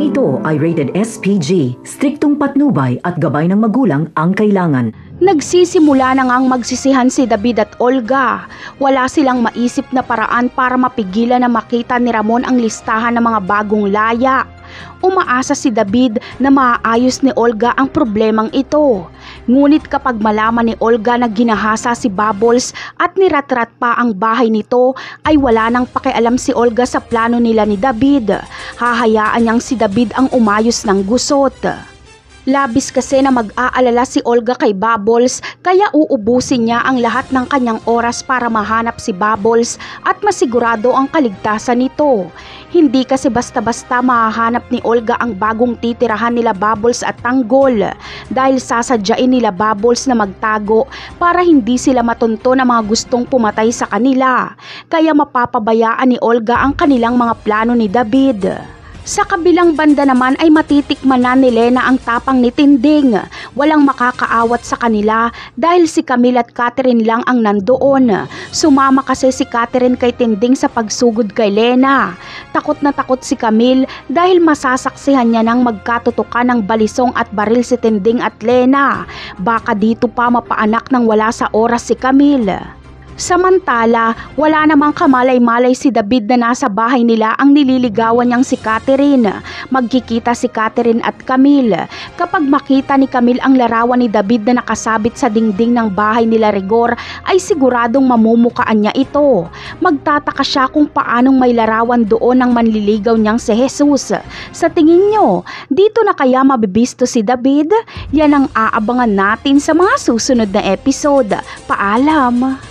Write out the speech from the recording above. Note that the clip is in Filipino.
Programang ito ay rated SPG, striktong patnubay at gabay ng magulang ang kailangan. Nagsisimula na ngang magsisihan si David at Olga. Wala silang maisip na paraan para mapigilan na makita ni Ramon ang listahan ng mga bagong laya. Umaasa si David na maaayos ni Olga ang problemang ito. Ngunit kapag malaman ni Olga na ginahasa si Bubbles at niratrat pa ang bahay nito, ay wala nang pakialam si Olga sa plano nila ni David. Hahayaan niyang si David ang umayos ng gusot. Labis kasi na mag-aalala si Olga kay Bubbles, kaya uubusin niya ang lahat ng kanyang oras para mahanap si Bubbles at masigurado ang kaligtasan nito. Hindi kasi basta-basta mahahanap ni Olga ang bagong titirahan nila Bubbles at Tanggol, dahil sasadyain nila Bubbles na magtago para hindi sila matunto ng mga gustong pumatay sa kanila. Kaya mapapabayaan ni Olga ang kanilang mga plano ni David. Sa kabilang banda naman ay matitikman na ni Lena ang tapang ni Tinding. Walang makakaawat sa kanila dahil si Camille at Catherine lang ang nandoon. Sumama kasi si Catherine kay Tinding sa pagsugod kay Lena. Takot na takot si Camille dahil masasaksihan niya ng magkatutukan ng balisong at baril si Tinding at Lena. Baka dito pa mapaanak ng wala sa oras si Camille. Samantala, wala namang kamalay-malay si David na nasa bahay nila ang nililigawan niyang si Catherine. Magkikita si Catherine at Camille. Kapag makita ni Camille ang larawan ni David na nakasabit sa dingding ng bahay nila Rigor, ay siguradong mamumukaan niya ito. Magtataka siya kung paanong may larawan doon ng manliligaw niyang si Jesus. Sa tingin niyo, dito na kaya mabibisto si David? Yan ang aabangan natin sa mga susunod na episode. Paalam!